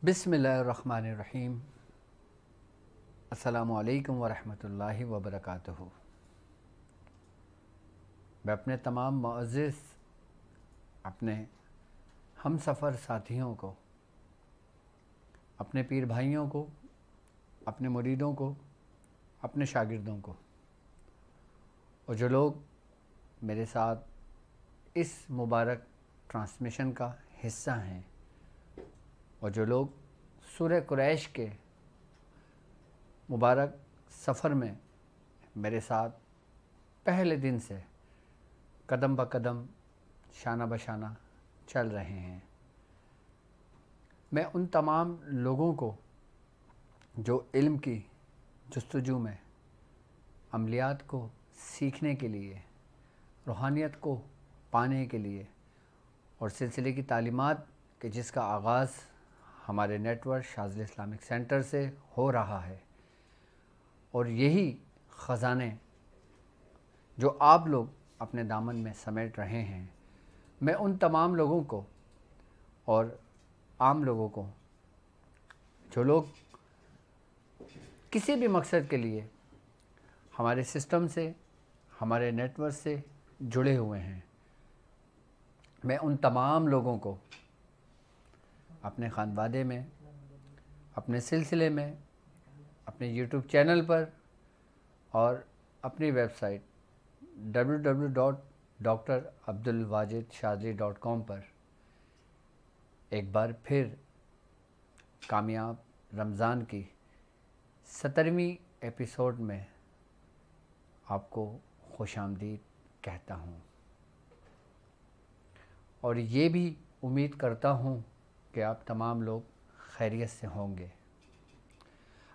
बिस्मिल्लाहिर्रहमानिर्रहीम। अस्सलामुअलैकुम वरहमतुल्लाहि वबरकातुहू। मैं अपने तमाम मुअज़्ज़िज़ अपने हम सफ़र साथियों को, अपने पीर भाइयों को, अपने मुरीदों को, अपने शागिर्दों को और जो लोग मेरे साथ इस मुबारक ट्रांसमिशन का हिस्सा हैं और जो लोग सूरह कुरैश के मुबारक सफ़र में मेरे साथ पहले दिन से कदम ब कदम शाना बशाना चल रहे हैं, मैं उन तमाम लोगों को जो इल्म की जस्तजू में अमलियात को सीखने के लिए, रूहानियत को पाने के लिए और सिलसिले की तालीमात के जिसका आगाज़ हमारे नेटवर्क शाज़िल इस्लामिक सेंटर से हो रहा है और यही ख़ज़ाने जो आप लोग अपने दामन में समेट रहे हैं, मैं उन तमाम लोगों को और आम लोगों को जो लोग किसी भी मकसद के लिए हमारे सिस्टम से, हमारे नेटवर्क से जुड़े हुए हैं, मैं उन तमाम लोगों को अपने ख़ानवादे में, अपने सिलसिले में, अपने यूट्यूब चैनल पर और अपनी वेबसाइट www.drabdulwajidshazili.com पर एक बार फिर कामयाब रमज़ान की 17वीं एपिसोड में आपको खुशामदीद कहता हूँ और ये भी उम्मीद करता हूँ कि आप तमाम लोग खैरियत से होंगे।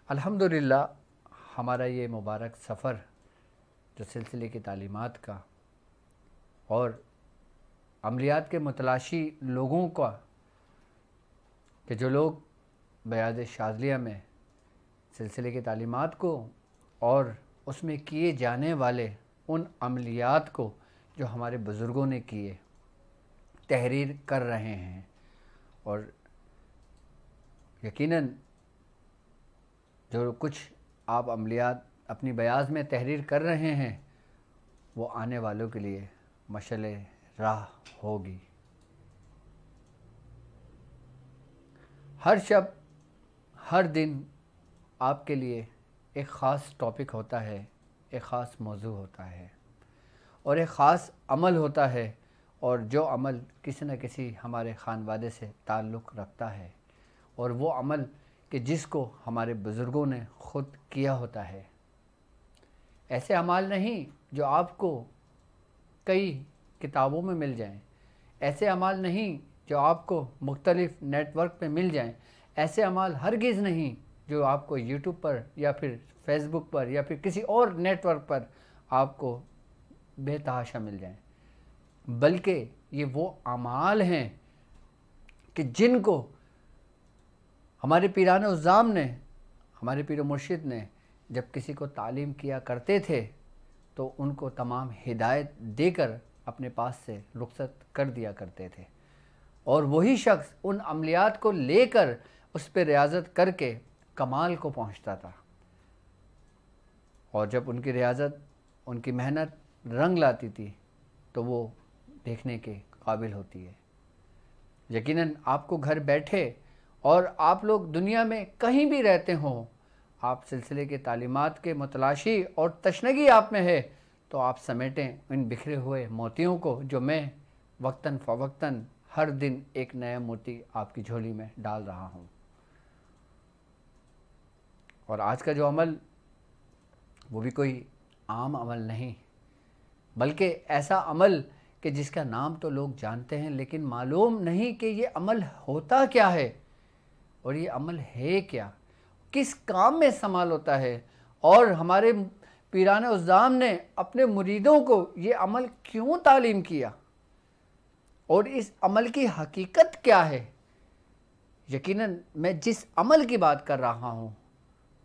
अल्हम्दुलिल्लाह हमारा ये मुबारक सफ़र जो सिलसिले की तालीमात का और अमलियात के मुतलाशी लोगों का कि जो लोग बयाद शाज़लिया में सिलसिले की तालीमात को और उसमें किए जाने वाले उन अमलियात को जो हमारे बुज़ुर्गों ने किए तहरीर कर रहे हैं और यकीनन जो कुछ आप अमलियात अपनी बयाज़ में तहरीर कर रहे हैं वो आने वालों के लिए मशअले राह होगी। हर शब, हर दिन आपके लिए एक ख़ास टॉपिक होता है, एक ख़ास मौजू होता है और एक ख़ास अमल होता है और जो अमल किसी न किसी हमारे ख़ानवादे से ताल्लुक़ रखता है और वो अमल कि जिसको हमारे बुज़ुर्गों ने ख़ुद किया होता है। ऐसे अमाल नहीं जो आपको कई किताबों में मिल जाएं, ऐसे अमाल नहीं जो आपको मुख्तलिफ़ नेटवर्क पे मिल जाएं, ऐसे अमाल हरगिज़ नहीं जो आपको यूट्यूब पर या फिर फेसबुक पर या फिर किसी और नेटवर्क पर आपको बेतहाशा मिल जाएं, बल्कि ये वो अमाल हैं कि जिनको हमारे पीरान उज़्ज़ाम ने, हमारे पीर मुर्शिद ने जब किसी को तालीम किया करते थे तो उनको तमाम हिदायत देकर अपने पास से रुखसत कर दिया करते थे और वही शख्स उन अमलियात को लेकर उस पर रियाज़त करके कमाल को पहुंचता था और जब उनकी रियाज़त, उनकी मेहनत रंग लाती थी तो वो देखने के काबिल होती है। यकीनन आपको घर बैठे और आप लोग दुनिया में कहीं भी रहते हों, आप सिलसिले के तालीमात के मुतलाशी और तशनगी आप में है तो आप समेटें इन बिखरे हुए मोतियों को जो मैं वक्तन फ़वक्तन हर दिन एक नया मोती आपकी झोली में डाल रहा हूँ। और आज का जो अमल वो भी कोई आम अमल नहीं, बल्कि ऐसा अमल कि जिसका नाम तो लोग जानते हैं लेकिन मालूम नहीं कि ये अमल होता क्या है और ये अमल है क्या, किस काम में इस्तेमाल होता है और हमारे पीरान उज़्ज़ाम ने अपने मुरीदों को ये अमल क्यों तालीम किया और इस अमल की हकीकत क्या है। यकीनन मैं जिस अमल की बात कर रहा हूँ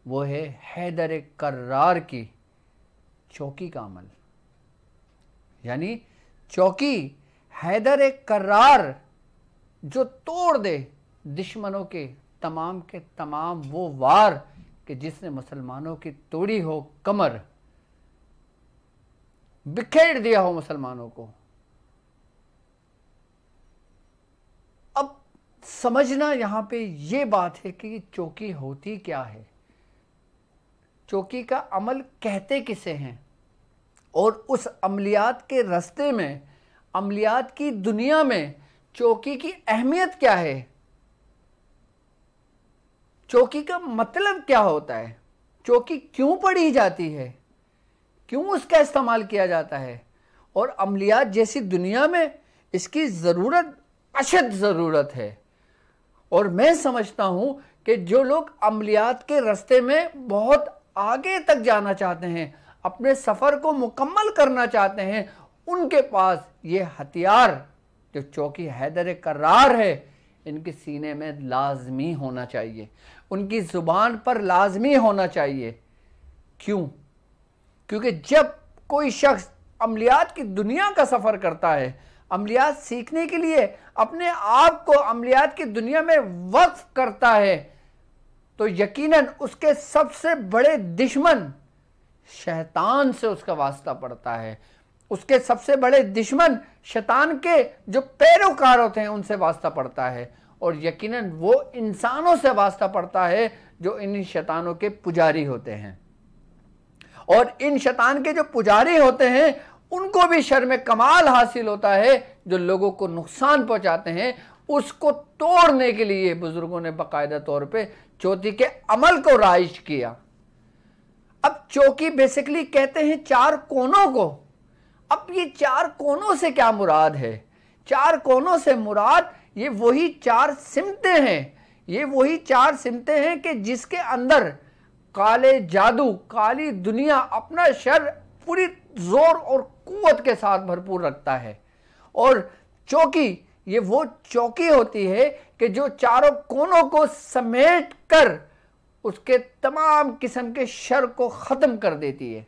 वो है हैदर कर्रार की चौकी का अमल, यानी चौकी हैदर कर्रार जो तोड़ दे दुश्मनों के तमाम के तमाम वो वार कि जिसने मुसलमानों की तोड़ी हो कमर, बिखेर दिया हो मुसलमानों को। अब समझना यहां पे ये बात है कि चौकी होती क्या है, चौकी का अमल कहते किसे हैं, और उस अमलियात के रास्ते में, अमलियात की दुनिया में चौकी की अहमियत क्या है, चौकी का मतलब क्या होता है, चौकी क्यों पढ़ी जाती है, क्यों उसका इस्तेमाल किया जाता है, और अमलियात जैसी दुनिया में इसकी ज़रूरत अशद ज़रूरत है। और मैं समझता हूं कि जो लोग अमलियात के रास्ते में बहुत आगे तक जाना चाहते हैं, अपने सफ़र को मुकम्मल करना चाहते हैं, उनके पास ये हथियार जो चौकी हैदर करार है, इनके सीने में लाजमी होना चाहिए, उनकी ज़ुबान पर लाजमी होना चाहिए। क्यों? क्योंकि जब कोई शख्स अमलियात की दुनिया का सफ़र करता है, अमलियात सीखने के लिए अपने आप को अमलियात की दुनिया में वक्फ करता है, तो यकीनन उसके सबसे बड़े दुश्मन शैतान से उसका वास्ता पड़ता है, उसके सबसे बड़े दुश्मन शैतान के जो पैरोकार होते हैं उनसे वास्ता पड़ता है, और यकीनन वो इंसानों से वास्ता पड़ता है जो इन शैतानों के पुजारी होते हैं। और इन शैतान के जो पुजारी होते हैं उनको भी शर्म कमाल हासिल होता है, जो लोगों को नुकसान पहुंचाते हैं उसको तोड़ने के लिए बुजुर्गों ने बाकायदा तौर पे चौकी के अमल को राइज किया। अब चौकी बेसिकली कहते हैं चार कोनों को। अब ये चार कोनों से क्या मुराद है? चार कोनों से मुराद ये वही चार सिमतें हैं, ये वही चार सिमतें हैं कि जिसके अंदर काले जादू, काली दुनिया अपना शर पूरी जोर और कुव्वत के साथ भरपूर रखता है। और चौकी ये वो चौकी होती है कि जो चारों कोनों को समेट कर उसके तमाम किस्म के शर को ख़त्म कर देती है।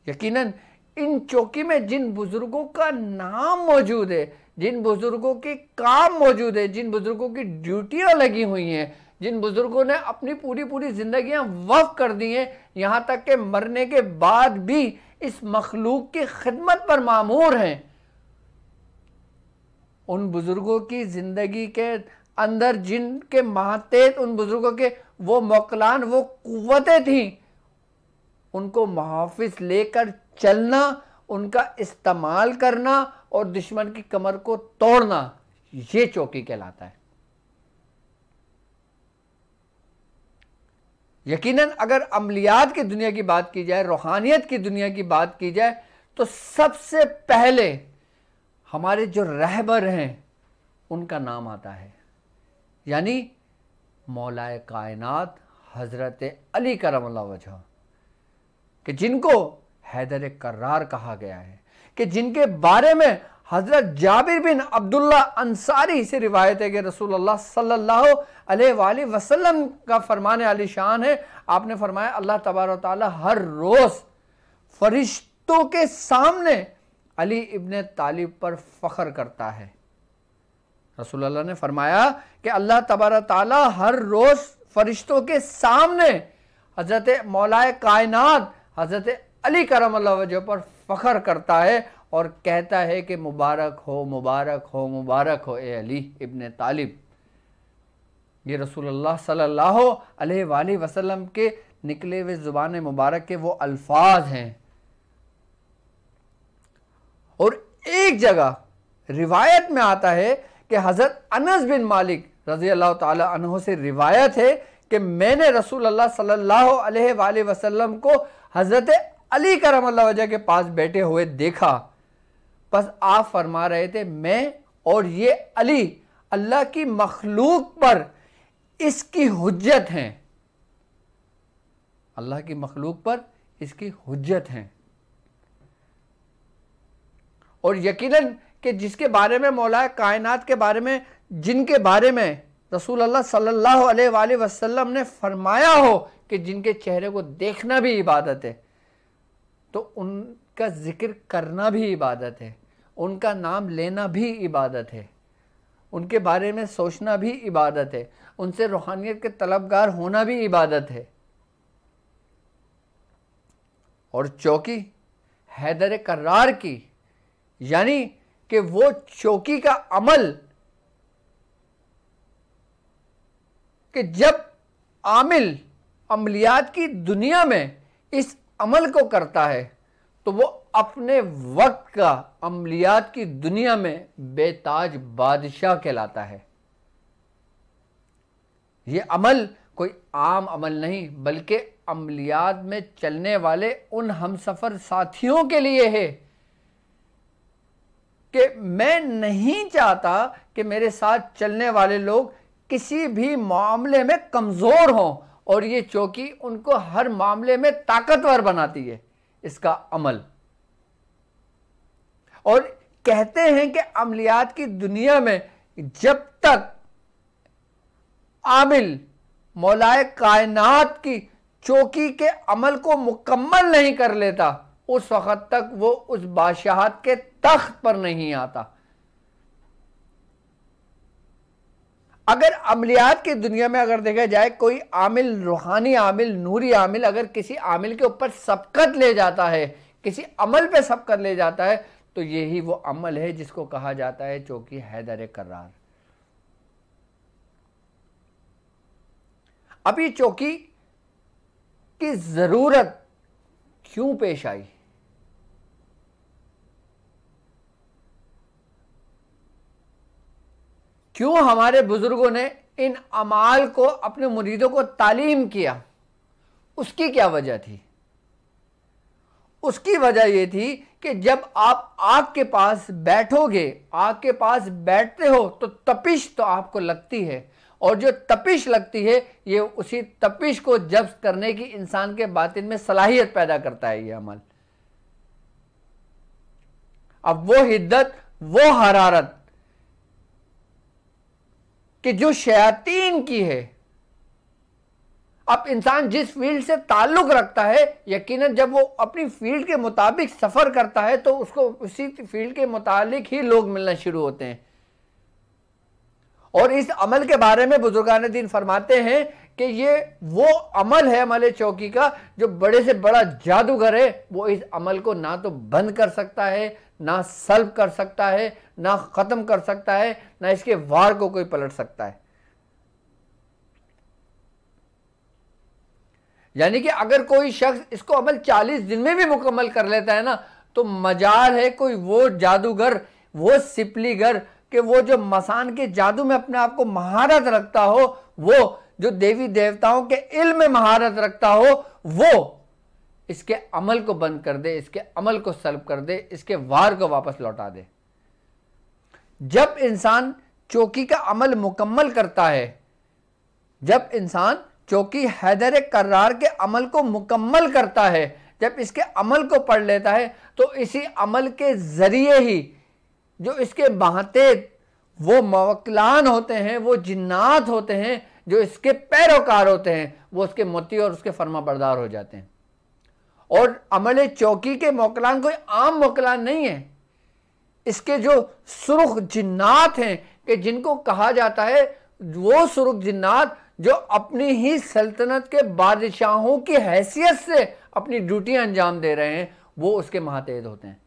यकीनन इन चौकी में जिन बुजुर्गों का नाम मौजूद है, जिन बुजुर्गों के काम मौजूद है, जिन बुजुर्गों की ड्यूटियां लगी हुई हैं, जिन बुजुर्गों ने अपनी पूरी पूरी जिंदगियां वक्फ कर दी हैं, यहाँ तक कि मरने के बाद भी इस मखलूक की खिदमत पर मामूर हैं, उन बुजुर्गों की जिंदगी के अंदर जिनके मातेत उन बुजुर्गों के वो मौकलान, वो कुव्वतें थीं, उनको मुहाफिज लेकर चलना, उनका इस्तेमाल करना और दुश्मन की कमर को तोड़ना, ये चौकी कहलाता है। यकीनन अगर अमलियात की दुनिया की बात की जाए, रूहानियत की दुनिया की बात की जाए, तो सबसे पहले हमारे जो रहबर हैं उनका नाम आता है, यानी मौलाए कायनात हज़रत अली करमल्लाह वजह, कि जिनको हैदर करार कहा गया है, कि जिनके बारे में हज़रत जाबिर बिन अब्दुल्ला अंसारी से रिवायत है कि रसूलुल्लाह सल्लल्लाहु अलैहि वसल्लम का फरमान आली शान है, आपने फरमाया अल्लाह तबारक व तआला हर रोज़ फरिश्तों के सामने अली इब्न तालिब पर फ़ख्र करता है। रसूलुल्लाह ने फरमाया कि अल्लाह तबारक व तआला हर रोज़ फरिश्तों के सामने हज़रत मौलाए कायनात हज़रत अली करमल्लाह वजह पर फ़ख्र करता है और कहता है कि मुबारक हो, मुबारक हो, मुबारक हो ए अली इब्न तालिब। ये रसूलुल्लाह सल्लल्लाहु अलैहि वसल्लम के निकले हुए ज़ुबान मुबारक के वो अल्फाज हैं। और एक जगह रिवायत में आता है कि हज़रत अनस बिन मालिक रज़ी अल्लाह ताला अन्हु से रिवायत है कि मैंने रसूलुल्लाह सल्लल्लाहु अलैहि वसल्लम को हज़रत अली करमल्लाह वजह के पास बैठे हुए देखा। बस आप फरमा रहे थे, मैं और ये अली अल्लाह की मखलूक पर इसकी हुज्जत हैं, अल्लाह की मखलूक पर इसकी हुज्जत हैं। और यकीनन कि जिसके बारे में मौला कायनात के बारे में, जिनके बारे में रसूलुल्लाह सल्लल्लाहु अलैहि वसल्लम ने फरमाया हो कि जिनके चेहरे को देखना भी इबादत है, तो उनका जिक्र करना भी इबादत है, उनका नाम लेना भी इबादत है, उनके बारे में सोचना भी इबादत है। उनसे रूहानियत के तलबगार होना भी इबादत है। और चौकी हैदर कर्रार की, यानी कि वो चौकी का अमल कि जब आमिल अमलियात की दुनिया में इस अमल को करता है तो वो अपने वक्त का अमलियात की दुनिया में बेताज बादशाह कहलाता है। ये अमल कोई आम अमल नहीं, बल्कि अमलियात में चलने वाले उन हमसफर साथियों के लिए है कि मैं नहीं चाहता कि मेरे साथ चलने वाले लोग किसी भी मामले में कमज़ोर हों, और ये चौकी उनको हर मामले में ताकतवर बनाती है, इसका अमल। और कहते हैं कि अमलियात की दुनिया में जब तक आमिल मौलाए कायनात की चौकी के अमल को मुकम्मल नहीं कर लेता, उस वक्त तक वो उस बादशाहत के तख्त पर नहीं आता। अगर अमलियात की दुनिया में अगर देखा जाए, कोई आमिल, रूहानी आमिल, नूरी आमिल अगर किसी आमिल के ऊपर सबकत ले जाता है, किसी अमल पे सबकत ले जाता है, तो यही वो अमल है जिसको कहा जाता है चौकी हैदर कर्रार। अब ये चौकी की जरूरत क्यों पेश आई? क्यों हमारे बुजुर्गों ने इन अमाल को अपने मुरीदों को तालीम किया? उसकी क्या वजह थी? उसकी वजह यह थी कि जब आप आग के पास बैठोगे, आग के पास बैठते हो तो तपिश तो आपको लगती है, और जो तपिश लगती है ये उसी तपिश को जब्त करने की इंसान के बातिन में सलाहियत पैदा करता है ये अमल। अब वो हिद्दत, वो हरारत कि जो शयातीन की है, अब इंसान जिस फील्ड से ताल्लुक रखता है, यकीनन जब वो अपनी फील्ड के मुताबिक सफर करता है तो उसको उसी फील्ड के मुतालिक ही लोग मिलना शुरू होते हैं। और इस अमल के बारे में बुजुर्गान दीन फरमाते हैं कि ये वो अमल है, अमल चौकी का, जो बड़े से बड़ा जादूगर है वो इस अमल को ना तो बंद कर सकता है, ना सल्ब कर सकता है, ना खत्म कर सकता है, ना इसके वार को कोई पलट सकता है। यानी कि अगर कोई शख्स इसको अमल 40 दिन में भी मुकम्मल कर लेता है ना, तो मजाल है कोई वो जादूगर, वो सिपलीगर कि वो जो मसान के जादू में अपने आप को महारत रखता हो, वो जो देवी देवताओं के इल्म में महारत रखता हो, वो इसके अमल को बंद कर दे, इसके अमल को सल्ब कर दे, इसके वार को वापस लौटा दे। जब इंसान चौकी का अमल मुकम्मल करता है, जब इंसान चौकी हैदर कर्रार के अमल को मुकम्मल करता है, जब इसके अमल को पढ़ लेता है, तो इसी अमल के जरिए ही जो इसके महतेद वो मवक्लान होते हैं, वो जिन्नात होते हैं, जो इसके पैरोकार होते हैं, वो उसके मोती और उसके फर्मा बरदार हो जाते हैं। और अमल चौकी के मोकलान कोई आम मोकलान नहीं है, इसके जो सुर्ख जिन्नात हैं कि जिनको कहा जाता है वो सुर्ख जिन्नात जो अपनी ही सल्तनत के बादशाहों की हैसियत से अपनी ड्यूटियां अंजाम दे रहे हैं, वो उसके महतेद होते हैं।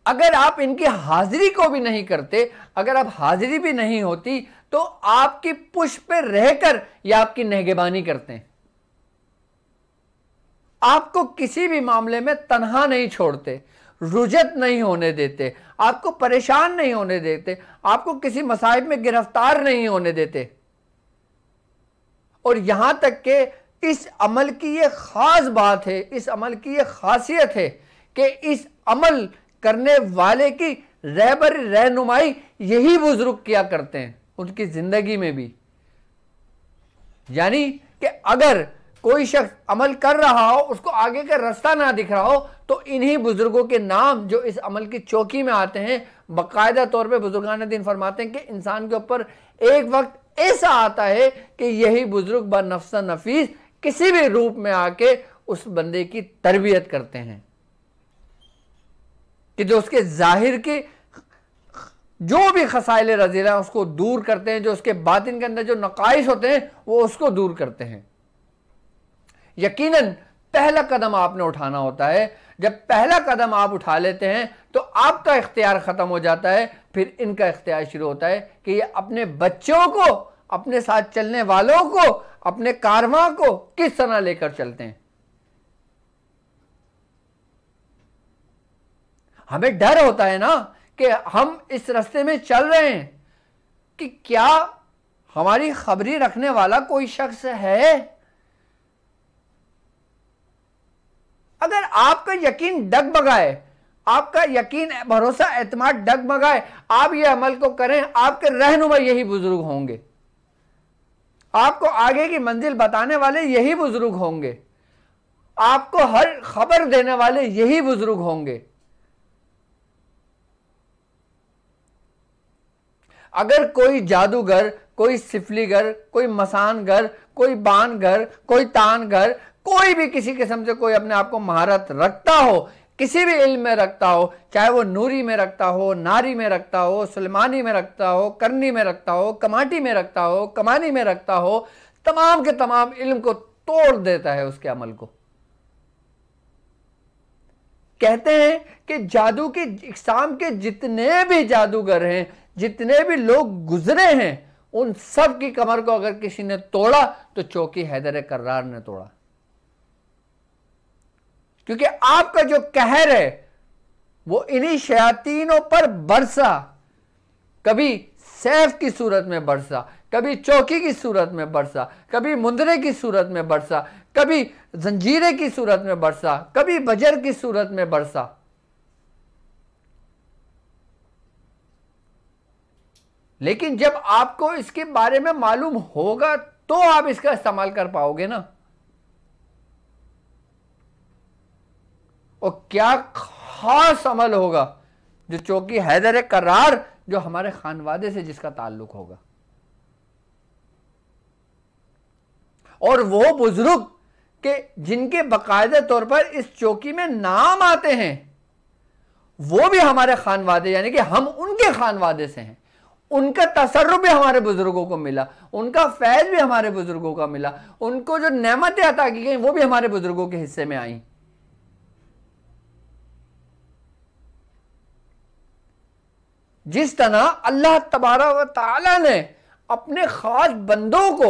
अगर आप इनकी हाजिरी को भी नहीं करते, अगर आप हाजिरी भी नहीं होती, तो आपकी पुष्प पे रहकर या आपकी निगहबानी करते हैं, आपको किसी भी मामले में तन्हा नहीं छोड़ते, रुजत नहीं होने देते, आपको परेशान नहीं होने देते, आपको किसी मसाइब में गिरफ्तार नहीं होने देते। और यहां तक कि इस अमल की ये खास बात है, इस अमल की ये खासियत है कि इस अमल करने वाले की रहबर रहनुमाई यही बुजुर्ग किया करते हैं उनकी जिंदगी में भी। यानी कि अगर कोई शख्स अमल कर रहा हो, उसको आगे का रास्ता ना दिख रहा हो, तो इन्हीं बुजुर्गों के नाम जो इस अमल की चौकी में आते हैं, बाकायदा तौर पे बुजुर्गान दीन फरमाते हैं कि इंसान के ऊपर एक वक्त ऐसा आता है कि यही बुजुर्ग बनफ्स नफीस किसी भी रूप में आके उस बंदे की तरबियत करते हैं। कि जो उसके जाहिर की जो भी खसाइल रजीला है उसको दूर करते हैं, जो उसके बातिन के अंदर जो नकाइश होते हैं वो उसको दूर करते हैं। यकीनन पहला कदम आपने उठाना होता है। जब पहला कदम आप उठा लेते हैं तो आपका इख्तियार खत्म हो जाता है, फिर इनका इख्तियार शुरू होता है कि ये अपने बच्चों को, अपने साथ चलने वालों को, अपने कारवां को किस तरह लेकर चलते हैं। हमें डर होता है ना कि हम इस रास्ते में चल रहे हैं कि क्या हमारी खबरी रखने वाला कोई शख्स है। अगर आपका यकीन डगमगाए, आपका यकीन भरोसा एतमाद डगमगाए, आप ये अमल को करें, आपके रहनुमा यही बुजुर्ग होंगे, आपको आगे की मंजिल बताने वाले यही बुजुर्ग होंगे, आपको हर खबर देने वाले यही बुजुर्ग होंगे। अगर कोई जादूगर, कोई सिफलीगर, कोई मसानगर, कोई बानगर, कोई तानगर, कोई भी किसी किस्म से कोई अपने आप को महारत रखता हो, किसी भी इल्म में रखता हो, चाहे वो नूरी में रखता हो, नारी में रखता हो, सुलेमानी में रखता हो, करनी में रखता हो, कमाटी में रखता हो, कमानी में रखता हो, तमाम के तमाम इल्म को तोड़ देता है उसके अमल को। कहते हैं कि जादू की इकसाम के जितने भी जादूगर हैं, जितने भी लोग गुजरे हैं, उन सब की कमर को अगर किसी ने तोड़ा तो चौकी हैदर कर्रार ने तोड़ा। क्योंकि आपका जो कहर है वो इन्हीं शयातीनों पर बरसा, कभी सैफ की सूरत में बरसा, कभी चौकी की सूरत में बरसा, कभी मुंदरे की सूरत में बरसा, कभी जंजीरे की सूरत में बरसा, कभी बजर की सूरत में बरसा। लेकिन जब आपको इसके बारे में मालूम होगा तो आप इसका इस्तेमाल कर पाओगे ना। और क्या खास अमल होगा जो चौकी हैदर कर्रार, जो हमारे खानवादे से जिसका ताल्लुक होगा, और वो बुजुर्ग के जिनके बाकायदा तौर पर इस चौकी में नाम आते हैं, वो भी हमारे खानवादे, यानी कि हम उनके खानवादे से हैं। उनका तसर्रुफ भी हमारे बुजुर्गों को मिला, उनका फैज भी हमारे बुजुर्गों का मिला, उनको जो नेमतें अता की गई वो भी हमारे बुजुर्गों के हिस्से में आई। जिस तरह अल्लाह तबारक व तआला ने अपने खास बंदों को,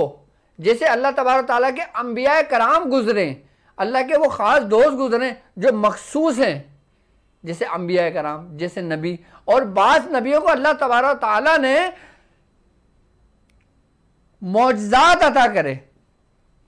जैसे अल्लाह तबारक व तआला के अंबिया कराम गुजरे, अल्लाह के वो खास दोस्त गुजरे जो मखसूस हैं, जैसे अंबिया कराम, जैसे नबी, और बास नबियों को अल्लाह तबारक व तआला ने मौजज़ात अता करे,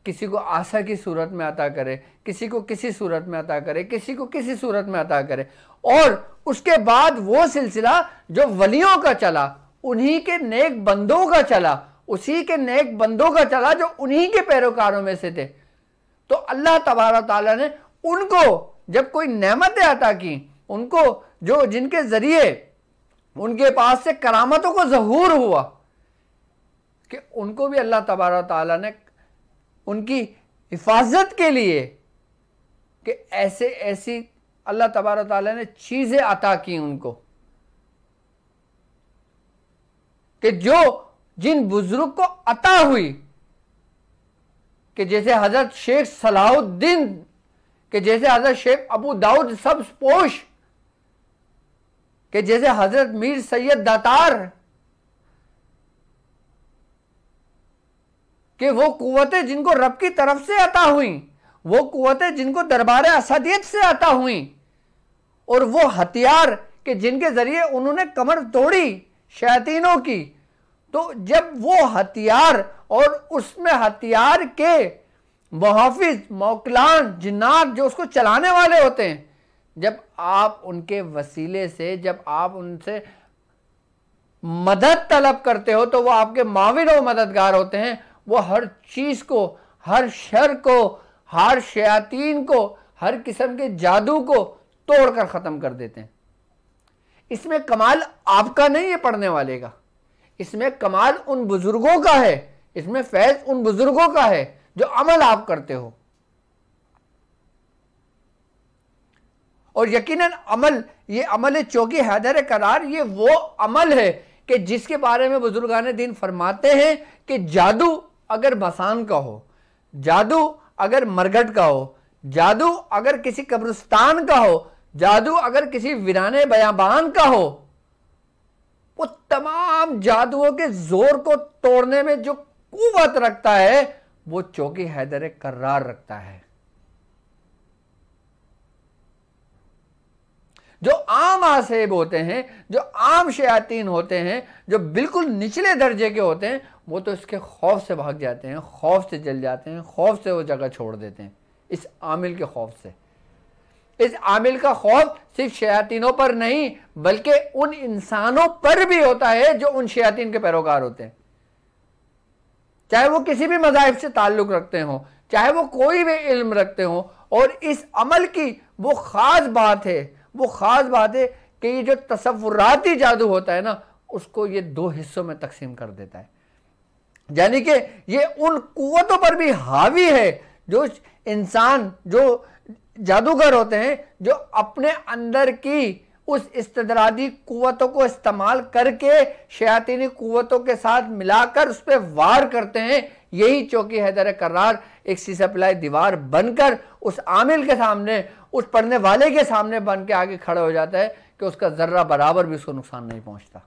किसी को आसा की सूरत में अता करे, किसी को किसी सूरत में अता करे, किसी को किसी सूरत में अता करे, और उसके बाद वो सिलसिला जो वलियों का चला, उन्हीं के नेक बंदों का चला, उसी के नेक बंदों का चला जो उन्हीं के पैरोकारों में से थे। तो अल्लाह तबारक व तआला ने उनको जब कोई नेमतें अता की, उनको जो जिनके जरिए उनके पास से करामतों को ज़हूर हुआ, कि उनको भी अल्लाह तबारक व तआला ने उनकी हिफाजत के लिए कि ऐसे ऐसी अल्लाह तबारक व तआला ने चीज़ें अता की उनको, कि जो जिन बुजुर्ग को अता हुई, कि जैसे हजरत शेख सलाहुद्दीन, कि जैसे हजरत शेख अबू दाऊद सब्ज़पोश, कि जैसे हजरत मीर सैयद दातार, कि वो कुव्वतें जिनको रब की तरफ से अता हुई, वो कुव्वतें जिनको दरबार असदियत से अता हुई, और वो हथियार कि जिनके जरिए उन्होंने कमर तोड़ी शैतानों की। तो जब वो हथियार और उसमें हथियार के मुहाफिज, मौकलान, जिन्नात जो उसको चलाने वाले होते हैं, जब आप उनके वसीले से, जब आप उनसे मदद तलब करते हो तो वो आपके माविन और मददगार होते हैं। वो हर चीज़ को, हर शर को, हर शयातीन को, हर किस्म के जादू को तोड़कर ख़त्म कर देते हैं। इसमें कमाल आपका नहीं है पढ़ने वाले का, इसमें कमाल उन बुजुर्गों का है, इसमें फैज़ उन बुजुर्गों का है जो अमल आप करते हो। और यकीनन अमल, ये अमल चौकी हैदर करार, ये वो अमल है कि जिसके बारे में बुजुर्गान दीन फरमाते हैं कि जादू अगर मसान का हो, जादू अगर मरघट का हो, जादू अगर किसी कब्रिस्तान का हो, जादू अगर किसी वीराने बयाबान का हो, वो तमाम जादुओं के जोर को तोड़ने में जो कुव्वत रखता है वो चौकी हैदर करार रखता है। जो आम आसेब होते हैं, जो आम शयातीन होते हैं, जो बिल्कुल निचले दर्जे के होते हैं, वो तो इसके खौफ से भाग जाते हैं, खौफ से जल जाते हैं, खौफ से वो जगह छोड़ देते हैं, इस आमिल के खौफ से। इस आमिल का खौफ सिर्फ शयातीनों पर नहीं बल्कि उन इंसानों पर भी होता है जो उन शयातीन के पैरोकार होते हैं, चाहे वो किसी भी मज़ाहिब से ताल्लुक रखते हो, चाहे वो कोई भी इल्म रखते हो। और इस अमल की वो ख़ास बात है, वो ख़ास बात है कि ये जो तसव्वुराती जादू होता है ना, उसको ये दो हिस्सों में तकसीम कर देता है। यानी कि ये उन कुव्वतों पर भी हावी है जो इंसान, जो जादूगर होते हैं, जो अपने अंदर की उस इस्तदराजी कुव्वतों को इस्तेमाल करके शयातीनी कुव्वतों के साथ मिलाकर उस पर वार करते हैं। यही चौकी हैदर करार एक शीशा पिलाई दीवार बनकर उस आमिल के सामने, उस पढ़ने वाले के सामने बन के आगे खड़ा हो जाता है कि उसका जर्रा बराबर भी उसको नुकसान नहीं पहुंचता।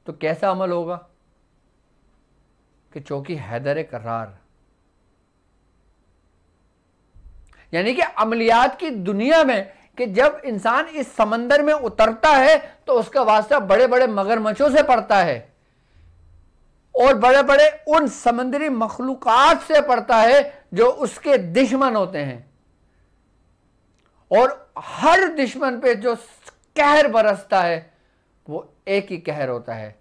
तो कैसा अमल होगा कि चौकी हैदर करार, यानी कि अमलियात की दुनिया में कि जब इंसान इस समंदर में उतरता है तो उसका वास्ता बड़े बड़े मगरमच्छों से पड़ता है और बड़े बड़े उन समंदरी मखलूकात से पड़ता है जो उसके दुश्मन होते हैं। और हर दुश्मन पे जो कहर बरसता है वो एक ही कहर होता है,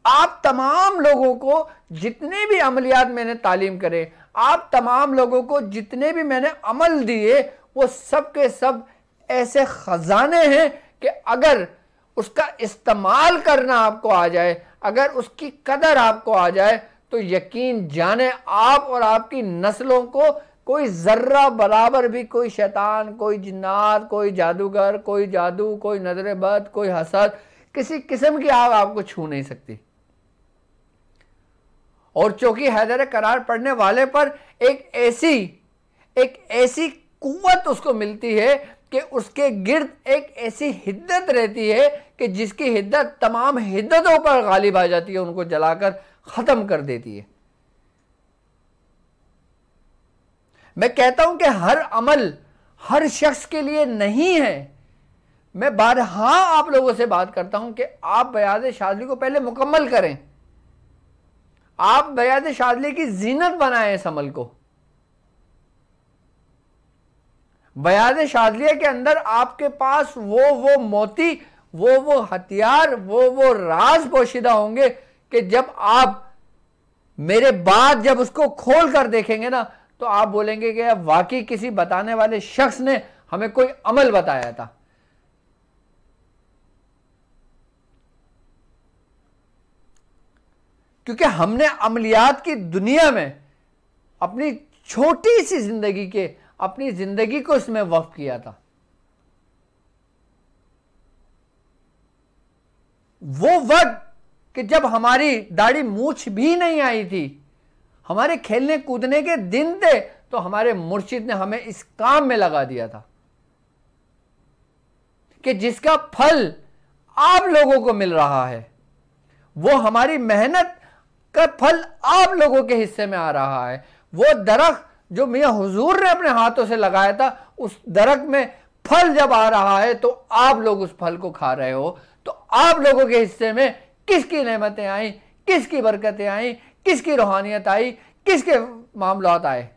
आप तमाम लोगों को जितने भी अमलियात मैंने तालीम करे, आप तमाम लोगों को जितने भी मैंने अमल दिए, वो सब के सब ऐसे खजाने हैं कि अगर उसका इस्तेमाल करना आपको आ जाए, अगर उसकी कदर आपको आ जाए, तो यकीन जाने आप और आपकी नस्लों को कोई जर्रा बराबर भी कोई शैतान, कोई जिन्नात, कोई जादूगर, कोई जादू, कोई नजर बद, कोई हसद, किसी किस्म की आग आपको छू नहीं सकती। और चौकी हैदर करार पढ़ने वाले पर एक ऐसी कुव्वत उसको मिलती है कि उसके गिर्द एक ऐसी हिद्दत रहती है कि जिसकी हिद्दत तमाम हिद्दतों पर गालिब आ जाती है, उनको जलाकर खत्म कर देती है। मैं कहता हूं कि हर अमल हर शख्स के लिए नहीं है। मैं बारहा आप लोगों से बात करता हूं कि आप बयाज़ शाज़ली को पहले मुकम्मल करें, आप बयाज़ शाज़ली की जीनत बनाएं इस अमल को। बयाज़ शाज़लिया के अंदर आपके पास वो मोती, वो हथियार, वो राज पोशीदा होंगे कि जब आप मेरे बाद जब उसको खोल कर देखेंगे ना, तो आप बोलेंगे कि वाकई किसी बताने वाले शख्स ने हमें कोई अमल बताया था। क्योंकि हमने अमलियात की दुनिया में अपनी छोटी सी जिंदगी के, अपनी जिंदगी को इसमें वक्फ किया था। वो वक्त कि जब हमारी दाढ़ी मूछ भी नहीं आई थी, हमारे खेलने कूदने के दिन थे, तो हमारे मुर्शिद ने हमें इस काम में लगा दिया था कि जिसका फल आप लोगों को मिल रहा है, वो हमारी मेहनत का फल आप लोगों के हिस्से में आ रहा है। वो दरख्त जो मियां हुजूर ने अपने हाथों से लगाया था, उस दरख्त में फल जब आ रहा है तो आप लोग उस फल को खा रहे हो। तो आप लोगों के हिस्से में किसकी नेमतें आई, किसकी बरकतें आई, किसकी रूहानियत आई, किसके मामलात आए।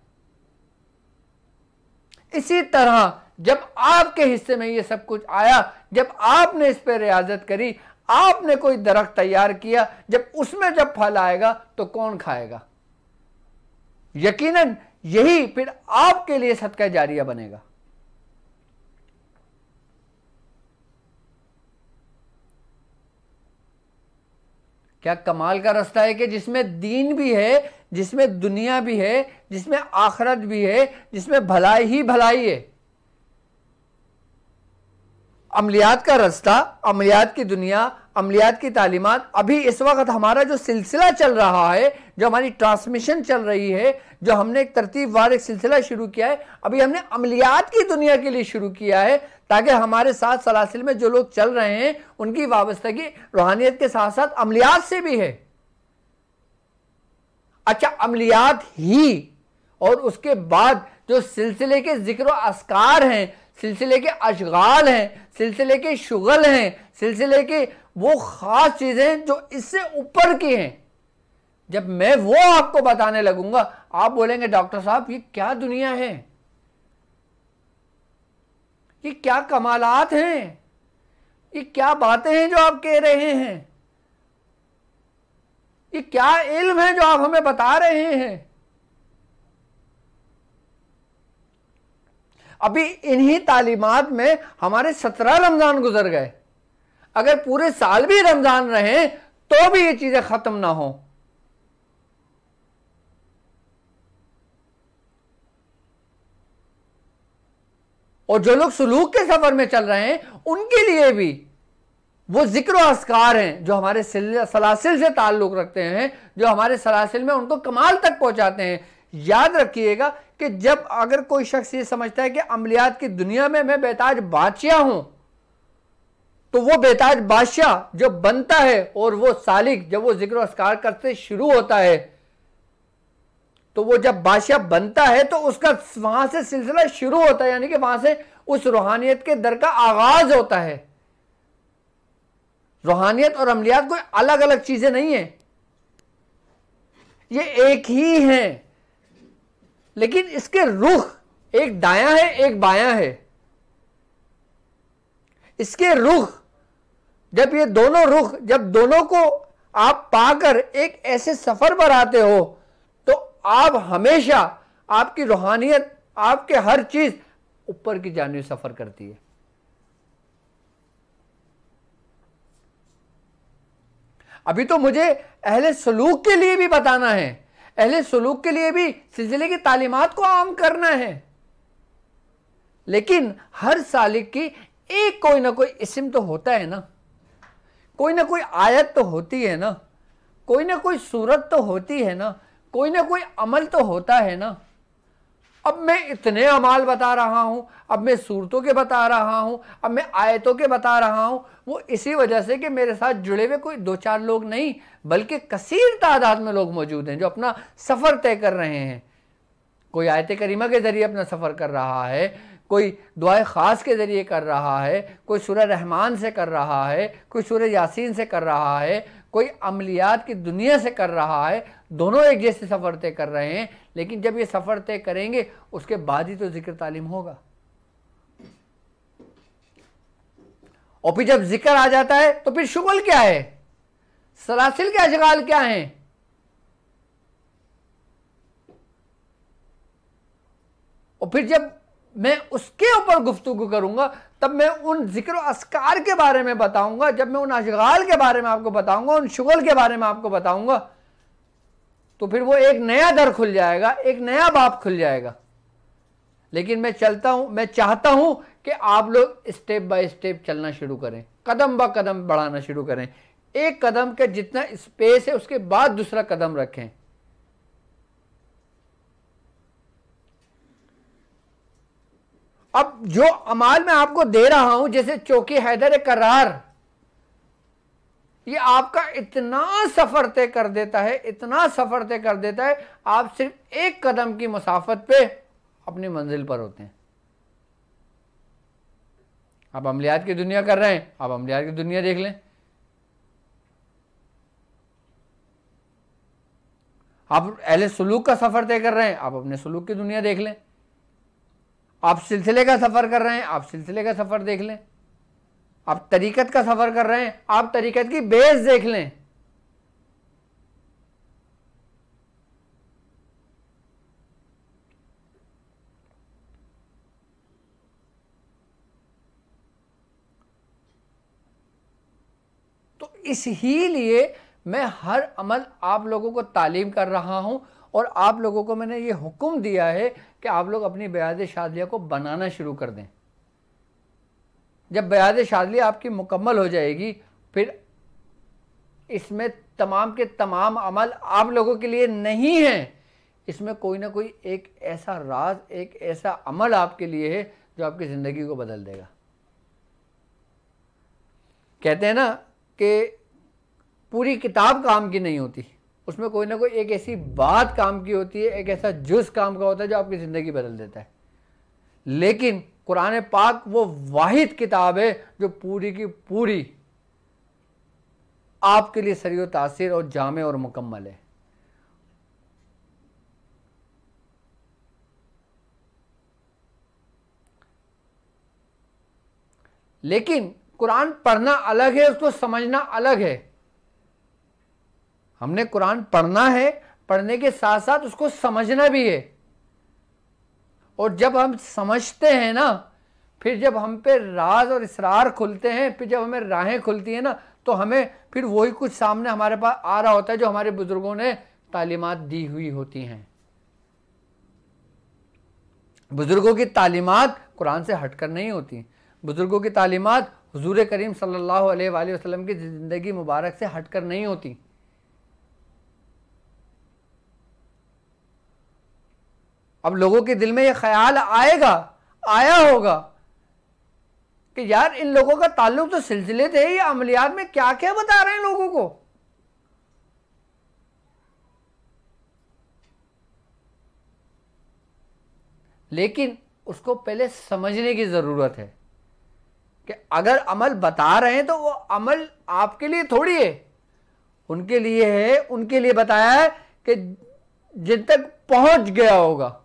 इसी तरह जब आपके हिस्से में ये सब कुछ आया, जब आपने इस पर रियाजत करी, आपने कोई दरख्त तैयार किया, जब उसमें जब फल आएगा तो कौन खाएगा? यकीनन यही फिर आपके लिए सदका जारिया बनेगा। क्या कमाल का रास्ता है कि जिसमें दीन भी है, जिसमें दुनिया भी है, जिसमें आखिरत भी है, जिसमें भलाई ही भलाई है। अमलियात का रास्ता, अमलियात की दुनिया, अमलियात की तालीमात, अभी इस वक्त हमारा जो सिलसिला चल रहा है, जो हमारी ट्रांसमिशन चल रही है, जो हमने एक तरतीबवार एक सिलसिला शुरू किया है, अभी हमने अमलियात की दुनिया के लिए शुरू किया है, ताकि हमारे साथ सलासिल में जो लोग चल रहे हैं उनकी वाबस्तगी रूहानियत के साथ साथ अमलियात से भी है। अच्छा, अमलियात ही और उसके बाद जो सिलसिले के जिक्र व अस्कार हैं, सिलसिले के अशगाल हैं, सिलसिले के शुगल हैं, सिलसिले के वो खास चीजें जो इससे ऊपर की हैं, जब मैं वो आपको बताने लगूंगा, आप बोलेंगे डॉक्टर साहब ये क्या दुनिया है, ये क्या कमालात हैं, ये क्या बातें हैं जो आप कह रहे हैं, ये क्या इल्म है जो आप हमें बता रहे हैं। अभी इन्हीं तालीमात में हमारे 17 रमजान गुजर गए, अगर पूरे साल भी रमजान रहे तो भी ये चीजें खत्म ना हो। और जो लोग सुलूक के सफर में चल रहे हैं उनके लिए भी वो जिक्र और अस्कार हैं जो हमारे सलासिल से ताल्लुक रखते हैं, जो हमारे सलासिल में उनको कमाल तक पहुंचाते हैं। याद रखिएगा कि जब अगर कोई शख्स ये समझता है कि अमलियात की दुनिया में मैं बेताज बादशाह हूं, तो वो बेताज बादशाह जो बनता है और वो सालिक जब वो जिक्र अस्कार करते शुरू होता है, तो वो जब बादशाह बनता है तो उसका वहां से सिलसिला शुरू होता है, यानी कि वहां से उस रूहानियत के दर का आगाज होता है। रूहानियत और अमलियात कोई अलग अलग चीजें नहीं है, ये एक ही हैं, लेकिन इसके रुख एक दायां है एक बायां है। इसके रुख जब ये दोनों रुख, जब दोनों को आप पाकर एक ऐसे सफर पर आते हो, तो आप हमेशा आपकी रूहानियत, आपके हर चीज ऊपर की जानिब सफर करती है। अभी तो मुझे अहले सलूक के लिए भी बताना है, अहले सलूक के लिए भी सिलसिले की तालीमात को आम करना है, लेकिन हर सालिक की एक कोई ना कोई इस्म तो होता है ना, कोई ना कोई आयत तो होती है ना, कोई ना कोई सूरत तो होती है ना, कोई ना कोई अमल तो होता है ना। अब मैं इतने अमाल बता रहा हूं, अब मैं सूरतों के बता रहा हूं, अब मैं आयतों के बता रहा हूं, वो इसी वजह से कि मेरे साथ जुड़े हुए कोई 2-4 लोग नहीं बल्कि कसीर तादाद में लोग मौजूद हैं जो अपना सफ़र तय कर रहे हैं। कोई आयत करीमा के ज़रिए अपना सफ़र कर रहा है, कोई दुआए ख़ास के ज़रिए कर रहा है, कोई सूरह रहमान से कर रहा है, कोई सूरह यासीन से कर रहा है, कोई अमलियात की दुनिया से कर रहा है। दोनों एक जैसे सफ़र तय कर रहे हैं, लेकिन जब ये सफ़र तय करेंगे उसके बाद ही तो जिक्र तालीम होगा। और फिर जब जिक्र आ जाता है तो फिर शुगल क्या है, सलासिल के अशगाल क्या हैं। और फिर जब मैं उसके ऊपर गुफ्तगू करूंगा तब मैं उन जिक्र अस्कार के बारे में बताऊंगा, जब मैं उन अशगाल के बारे में आपको बताऊंगा, उन शुगल के बारे में आपको बताऊंगा, तो फिर वो एक नया दर खुल जाएगा, एक नया बाब खुल जाएगा। लेकिन मैं चाहता हूं कि आप लोग स्टेप बाय स्टेप चलना शुरू करें, कदम ब कदम बढ़ाना शुरू करें। एक कदम के जितना स्पेस है उसके बाद दूसरा कदम रखें। अब जो अमाल मैं आपको दे रहा हूं, जैसे चौकी हैदर करार, ये आपका इतना सफर तय कर देता है, इतना सफर तय कर देता है, आप सिर्फ एक कदम की मुसाफत पे अपनी मंजिल पर होते हैं। आप अमलियात की दुनिया कर रहे हैं, आप अमलियात की दुनिया देख लें। आप अहले सुलूक का सफर तय कर रहे हैं, आप अपने सुलूक की दुनिया देख लें। आप सिलसिले का सफर कर रहे हैं, आप सिलसिले का सफर देख लें। आप तरीकत का सफर कर रहे हैं, आप तरीकत की बेस देख लें। तो इसीलिए मैं हर अमल आप लोगों को तालीम कर रहा हूं और आप लोगों को मैंने ये हुक्म दिया है कि आप लोग अपनी बयात शादिया को बनाना शुरू कर दें। जब बयात शादिया आपकी मुकम्मल हो जाएगी, फिर इसमें तमाम के तमाम अमल आप लोगों के लिए नहीं हैं। इसमें कोई ना कोई एक ऐसा राज, एक ऐसा अमल आपके लिए है जो आपकी ज़िंदगी को बदल देगा। कहते हैं ना कि पूरी किताब काम की नहीं होती, उसमें कोई ना कोई एक ऐसी बात काम की होती है, एक ऐसा जुज़ काम का होता है जो आपकी ज़िंदगी बदल देता है। लेकिन कुरान पाक वो वाहिद किताब है जो पूरी की पूरी आपके लिए सरीओ तासीर और जामे और मुकम्मल है। लेकिन कुरान पढ़ना अलग है, उसको समझना अलग है। हमने कुरान पढ़ना है, पढ़ने के साथ साथ उसको समझना भी है। और जब हम समझते हैं ना, फिर जब हम पे राज और इसरार खुलते हैं, फिर जब हमें राहें खुलती हैं ना, तो हमें फिर वही कुछ सामने हमारे पास आ रहा होता है जो हमारे बुजुर्गों ने तालीमात दी हुई होती हैं। बुजुर्गों की तालीमात कुरान से हटकर नहीं होती। बुजुर्गों की तालीमात हुजूर करीम सल्लल्लाहु अलैहि वसल्लम की ज़िंदगी मुबारक से हटकर नहीं होती। अब लोगों के दिल में ये ख्याल आया होगा कि यार इन लोगों का ताल्लुक तो सिलसिले थे, ये अमलियात में क्या क्या बता रहे हैं लोगों को। लेकिन उसको पहले समझने की ज़रूरत है कि अगर अमल बता रहे हैं तो वो अमल आपके लिए थोड़ी है, उनके लिए है। उनके लिए बताया है कि जिन तक पहुंच गया होगा।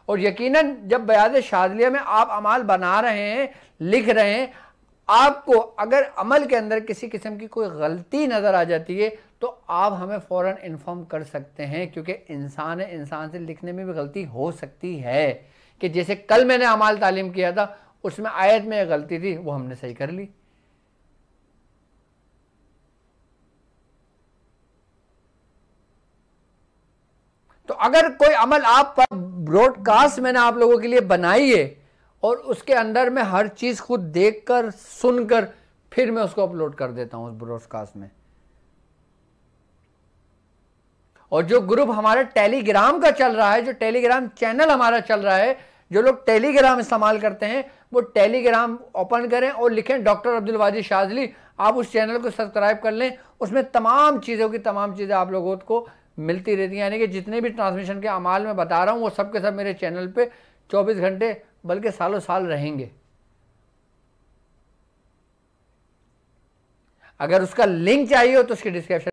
और यकीनन जब बयात शादिया में आप अमाल बना रहे हैं, लिख रहे हैं, आपको अगर अमल के अंदर किसी किस्म की कोई गलती नज़र आ जाती है तो आप हमें फ़ौरन इन्फॉर्म कर सकते हैं, क्योंकि इंसान है, इंसान से लिखने में भी गलती हो सकती है। कि जैसे कल मैंने अमाल तालीम किया था, उसमें आयत में एक गलती थी, वो हमने सही कर ली। तो अगर कोई अमल आप पर ब्रॉडकास्ट मैंने आप लोगों के लिए बनाई है और उसके अंदर मैं हर चीज़ खुद देखकर सुनकर फिर मैं उसको अपलोड कर देता हूं उस ब्रॉडकास्ट में। और जो ग्रुप हमारा टेलीग्राम का चल रहा है, जो टेलीग्राम चैनल हमारा चल रहा है, जो लोग टेलीग्राम इस्तेमाल करते हैं वो टेलीग्राम ओपन करें और लिखें डॉक्टर अब्दुल वाजिद शाज़ली। आप उस चैनल को सब्सक्राइब कर लें, उसमें तमाम चीज़ें आप लोगों को मिलती रहती हैं। यानी कि जितने भी ट्रांसमिशन के अमाल में बता रहा हूँ वो सब के सब मेरे चैनल पे 24 घंटे बल्कि सालों साल रहेंगे। अगर उसका लिंक चाहिए हो तो उसकी डिस्क्रिप्शन